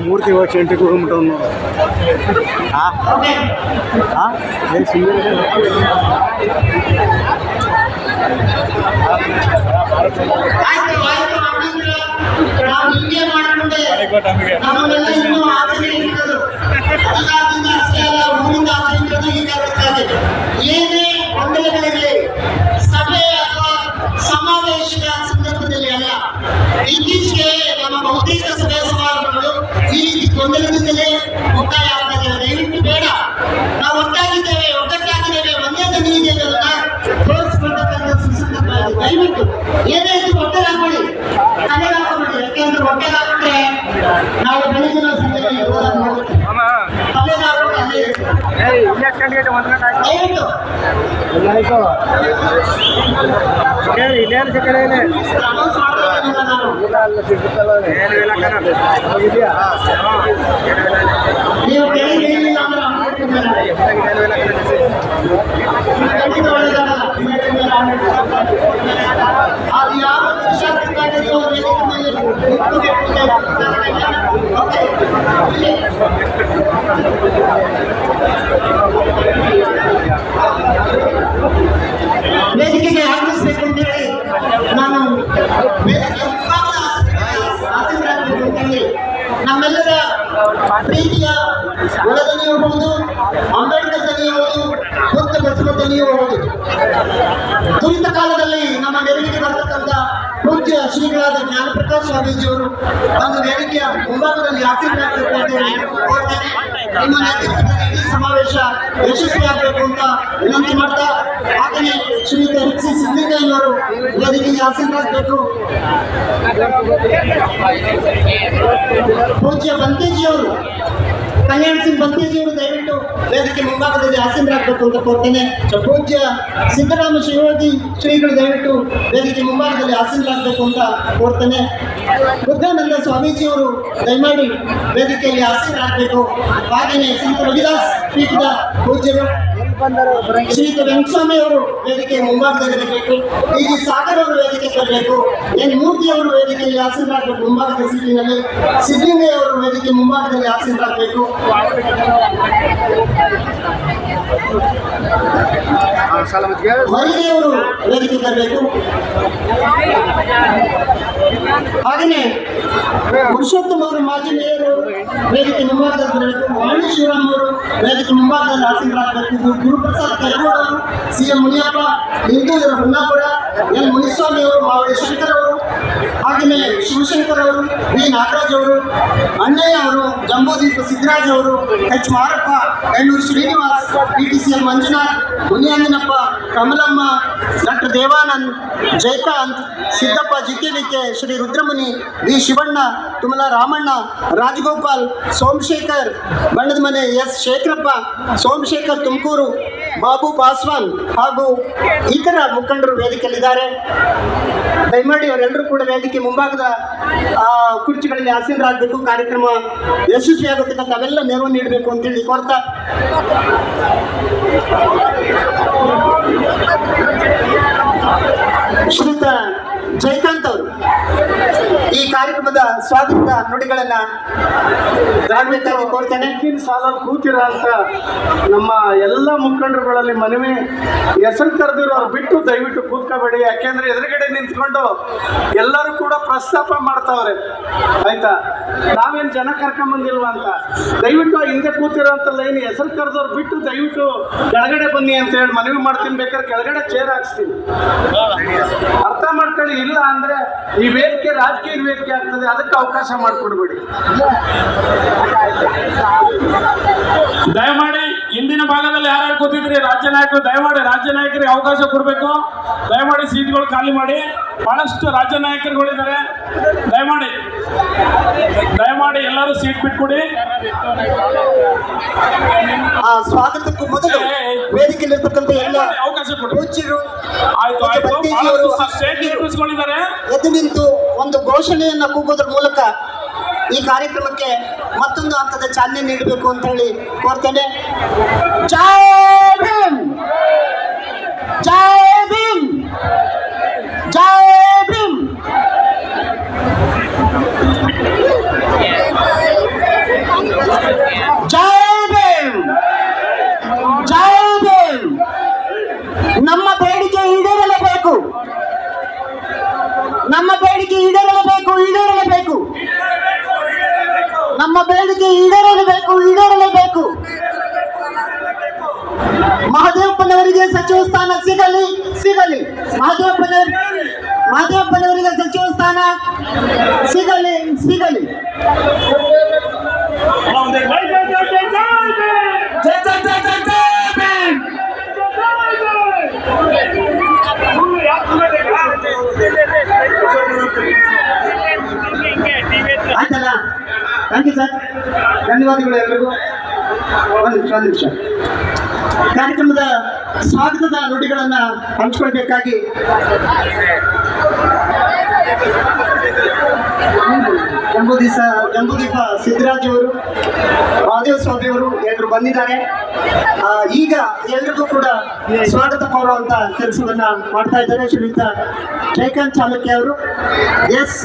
ಮೂರ್ತಿ ವರ್ಷ ಎಂಟಿಗೆ ಹೋಗ್ಬಿಟ್ಟು ಏನೇ ಗೊಂದಲಗಳಿರಲಿ ಸಭೆ ಅಥವಾ ಸಮಾವೇಶದ ಸಂದರ್ಭದಲ್ಲಿ ಅಲ್ಲ, ಇತ್ತೀಚೆಗೆ ನಮ್ಮ ಬಹುತೇಕ ಸಭೆ ಸಮಾರಂಭಗಳು ಈ ರೀತಿ ಗೊಂದಲದಿಂದಲೇ ಮುಕ್ತಾಯ ಆಗ್ತದೆ. ದಯವಿಟ್ಟು ಬೇಡ, ನಾವು ಒಟ್ಟಾಗಿದ್ದೇವೆ, ಒಗ್ಗಟ್ಟಾಗಿದ್ದೇವೆ, ಒಂದೇ ದನಿ ಇದೆ ಅನ್ನೋದನ್ನ ತೋರಿಸ್ಕೊಳ್ತಕ್ಕಂಥ ಸಂದರ್ಭ. ದಯವಿಟ್ಟು ಏನೇ ಇದ್ದು ಒಟ್ಟಾಗಿ ತಲೆಗೆ ಹಾಕೋಬೇಡಿ. ಯಾಕೆಂದ್ರೆ ಒಟ್ಟಾಗಿ ಹಾಕೊಂಡ್ರೆ ನಾವು ಬೆಳಗಿನ ಸಂದರ್ಭದಲ್ಲಿ ತಲೆಗೆ ಹಾಕೊಂಡು ನೀವು ಬೆಳಿಗ್ಗೆ ಅದು ಯಾವ ವೇದಿಕೆಗೆ ಆಗಮಿಸಬೇಕು ಅಂತೇಳಿ ನಾನು ನಮ್ಮೆಲ್ಲರ ಪ್ರೀತಿಯ ಒಳದನಿಯೂ ಹೌದು, ಅಂಬೇಡ್ಕರ್ ದನಿಯೂ ಹೌದು, ಬುದ್ಧ ಬಸವ ದನಿಯೂ ಹೌದು. ತುಳಿತ ಕಾಲದಲ್ಲಿ ನಮ್ಮ ನೆರವಿಗೆ ಬರ್ತಕ್ಕಂಥ ಪೂಜ್ಯ ಶ್ರೀಗಳಾದ ಜ್ಞಾನಪ್ರಕಾಶ್ ಸ್ವಾಮೀಜಿಯವರು ಒಂದು ವೇದಿಕೆಯ ಮುಂಭಾಗದಲ್ಲಿ ಆಸೀನರಾಗಬೇಕು ಅಂತ ಕೋರ್ತೇನೆ. ನಿಮ್ಮ ನೇತೃತ್ವದಲ್ಲಿ ಈ ಸಮಾವೇಶ ಯಶಸ್ವಿಯಾಗಬೇಕು ಅಂತ ವಿನಂತಿ ಮಾಡ್ತಾ, ಹಾಗೆಯೇ ಶ್ರೀಯುತ ಎಚ್ ಸಿ ಸಿದ್ದಲಿಂಗಯ್ಯನವರು ವೇದಿಕೆಗೆ ಆಸೀನರಾಗಬೇಕು. ಪೂಜ್ಯ ಬಂತೇಜಿಯವರು, ಕಲ್ಯಾಣ್ ಸಿಂಗ್ ಬಂತೇಜಿಯವರು ದಯವಿಟ್ಟು ವೇದಿಕೆ ಮುಂಭಾಗದಲ್ಲಿ ಆಸೀನರಾಗಬೇಕು ಅಂತ ಕೋರ್ತೇನೆ. ಪೂಜ್ಯ ಸಿದ್ದರಾಮ ಶಿವಯೋಗಿ ಶ್ರೀಗಳು ದಯವಿಟ್ಟು ವೇದಿಕೆ ಮುಂಭಾಗದಲ್ಲಿ ಆಸೀನರಾಗಬೇಕು ಅಂತ ಕೋರ್ತೇನೆ. ಬುದ್ಧಾನಂದ ಸ್ವಾಮೀಜಿಯವರು ದಯಮಾಡಿ ವೇದಿಕೆಯಲ್ಲಿ ಆಸೀನರಾಗಬೇಕು. ಹಾಗೆಯೇ ಸಂತ ರವಿದಾಸ್ ಪೀಠದ ಪೂಜ್ಯರು ಶ್ರೀಯುತ ವೆಂಕಟಸ್ವಾಮಿ ಅವರು ವೇದಿಕೆ ಮುಂಭಾಗದಲ್ಲಿ ಇರಬೇಕು. ಈ ಸಾಗರ್ ಅವರು ವೇದಿಕೆ ಬರಬೇಕು. ಎನ್ ಮೂರ್ತಿ ಅವರು ವೇದಿಕೆಯಲ್ಲಿ ಆಸೀನರಾಗಬೇಕು ಮುಂಭಾಗದ ಸೀಟಿನಲ್ಲಿ. ಸಿದ್ದಲಿಂಗಯ್ಯ ಅವರು ವೇದಿಕೆ ಮುಂಭಾಗದಲ್ಲಿ ಆಸೀನರಾಗಬೇಕು. ಮರಿದೇವರು ವೇದಿಕೆ ಬರಬೇಕು. ಹಾಗೆಯೇ ಪುರುಷೋತ್ತಮ ಅವರು ಮಾಜಿ ಮೇಯರ್ ಅವರು ವೇದಿಕೆ ಮುಂಭಾಗದಲ್ಲಿ ಬರಬೇಕು. ವಾಣಿ ಶಿವರಾಮ್ ಅವರು ವೇದಿಕೆ ಮುಂಭಾಗದಲ್ಲಿ ಆಸೀನರಾಗಬೇಕು. ಗುರುಪ್ರಸಾದ್ ಕರಗೋಡ್ ಅವರು, ಸಿಎಂ ಮುನಿಯಪ್ಪ, ಹಿಂದೂರ ಹೊನ್ನಾಪುರ, ಎಲ್ ಮುನಿಸ್ವಾಮಿ ಅವರು, ಮಾವಳಿ ಶಂಕರ್ ಅವರು, ಹಾಗೆಯೇ ಶಿವಶಂಕರ್ ಅವರು, ವಿ ನಾಗರಾಜ್ ಅವರು, ಅಣ್ಣಯ್ಯ ಅವರು, ಜಂಬೂದೀಪ ಸಿದ್ದರಾಜ್ ಅವರು, H Marappa, Ennuru Srinivas, PTCL Manjunath, Muniyanjanappa, Kamalamma, doctor Devanand, Jayakanth, Siddappa GKVK, Shri Rudramuni, V Shivanna, Tumala Ramanna, Rajagopal, Somashekar, ಬಣ್ಣದ ಮನೆ ಎಸ್ ಶೇಖರಪ್ಪ, ಸೋಮಶೇಖರ್ ತುಮಕೂರು, ಬಾಬು ಪಾಸ್ವಾನ್ ಹಾಗೂ ಇತರ ಮುಖಂಡರು ವೇದಿಕೆಯಲ್ಲಿದ್ದಾರೆ. ದಯಮಾಡಿ ಅವರೆಲ್ಲರೂ ಕೂಡ ವೇದಿಕೆ ಮುಂಭಾಗದ ಕುರ್ಚಿಗಳಲ್ಲಿ ಆಸೀನರಾಗಬೇಕು. ಕಾರ್ಯಕ್ರಮ ಯಶಸ್ವಿಯಾಗುತ್ತಕ್ಕ ತಾವೆಲ್ಲ ನೆರವು ನೀಡಬೇಕು ಅಂತೇಳಿ ಕೋರ್ತಾ, ಶ್ರೀಯುತ ಜಯಕಾಂತ್ ಅವರು ಈ ಕಾರ್ಯಕ್ರಮದ ಸ್ವಾಗತ ನುಡಿಗಳನ್ನ ರಾಘವೇಂದ್ರವಾಗಿ ಕೋರ್ತೇನೆ. ಸಾಲಲ್ಲಿ ಕೂತಿರೋ ಅಂತ ನಮ್ಮ ಎಲ್ಲ ಮುಖಂಡರುಗಳಲ್ಲಿ ಮನವಿ, ಹೆಸರು ಕರೆದಿರೋರು ಬಿಟ್ಟು ದಯವಿಟ್ಟು ಕೂತ್ಕೋಬೇಡಿ. ಯಾಕೆಂದ್ರೆ ಎದುರುಗಡೆ ನಿಂತ್ಕೊಂಡು ಎಲ್ಲರೂ ಕೂಡ ಪ್ರಸ್ತಾಪ ಮಾಡ್ತಾವ್ರೆ, ಆಯ್ತಾ? ನಾವೇನು ಜನ ಕರ್ಕೊಂಬಂದಿಲ್ವಾ ಅಂತ. ದಯವಿಟ್ಟು ಹಿಂದೆ ಕೂತಿರೋಂಥ ಲೈನ್ ಹೆಸರು ಕರೆದವ್ರು ಬಿಟ್ಟು ದಯವಿಟ್ಟು ಕೆಳಗಡೆ ಬನ್ನಿ ಅಂತ ಹೇಳಿ ಮನವಿ ಮಾಡ್ತೀನಿ. ಬೇಕಾದ್ರೆ ಕೆಳಗಡೆ ಚೇರ್ ಹಾಕ್ಸ್ತೀನಿ, ಅರ್ಥ ಮಾಡ್ಕೊಳ್ಳಿ. ಇಲ್ಲ ಅಂದ್ರೆ ಈ ವೇದಿಕೆ ರಾಜಕೀಯ ವೇದಿಕೆ ಆಗ್ತದೆ, ಅದಕ್ಕೆ ಅವಕಾಶ ಮಾಡಿಕೊಡ್ಬೇಡಿ. ದಯಮಾಡಿ ಹಿಂದಿನ ಭಾಗದಲ್ಲಿ ಯಾರ್ಯಾರು ಕೂತಿದ್ರಿ ರಾಜ್ಯ ನಾಯಕರು, ದಯಮಾಡಿ ರಾಜ್ಯ ನಾಯಕರಿಗೆ ಅವಕಾಶ ಕೊಡಬೇಕು. ದಯಮಾಡಿ ಸೀಟ್ಗಳು ಖಾಲಿ ಮಾಡಿ. ಬಹಳಷ್ಟು ರಾಜ್ಯ ನಾಯಕರುಗಳಿದ್ದಾರೆ, ದಯಮಾಡಿ ಎಲ್ಲರೂ ಸೀಟ್ ಬಿಟ್ಕೊಡಿ. ಸ್ವಾಗತಕ್ಕೂ ಮೊದಲು ವೇದಿಕೆಯಲ್ಲಿರ್ತಕ್ಕಂಥ ಎಲ್ಲ ಅವಕಾಶ ಕೊಡಿ. ಪೂಜ್ಯರು ಎದ್ದು ನಿಂತು ಒಂದು ಘೋಷಣೆಯನ್ನ ಕೂಗೋದ್ರ ಮೂಲಕ ಈ ಕಾರ್ಯಕ್ರಮಕ್ಕೆ ಮತ್ತೊಂದು ಹಂತದ ಚಾಲನೆ ನೀಡಬೇಕು ಅಂತ ಹೇಳಿ ಕೋರ್ತೇನೆ. ಜೈ ಭೀಮ್, ಜೈ ಭೀಮ್, ಜೈ ಭೀಮ್. ಮಾದೇವಪ್ಪನವರಿಗೆ ಸಚಿವ ಸ್ಥಾನ ಸಿಗಲಿ. ಆಯ್ತಲ್ಲ, ಥ್ಯಾಂಕ್ ಯು ಸರ್, ಧನ್ಯವಾದಗಳು ಎಲ್ಲರಿಗೂ. ಒಂದು ನಿಮಿಷ ಕಾರ್ಯಕ್ರಮದ ಸ್ವಾಗತದ ನುಡಿಗಳನ್ನ ಹಂಚ್ಕೊಳ್ಬೇಕಾಗಿ ಜಂಬೂದೀಪ ಸಿದ್ದರಾಜ್ ಅವರು, ಮಹಾದೇವ ಸ್ವಾಮಿ ಅವರು ಎಲ್ಲರೂ ಬಂದಿದ್ದಾರೆ. ಈಗ ಎಲ್ರಿಗೂ ಕೂಡ ಸ್ವಾಗತ ಕೋರುವಂತ ಕೆಲಸವನ್ನ ಮಾಡ್ತಾ ಇದ್ದಾರೆ ಶ್ರೀಯುತ ಜಯಕಾಂತ್ ಚಾಲುಕ್ಯ ಅವರು. ಎಸ್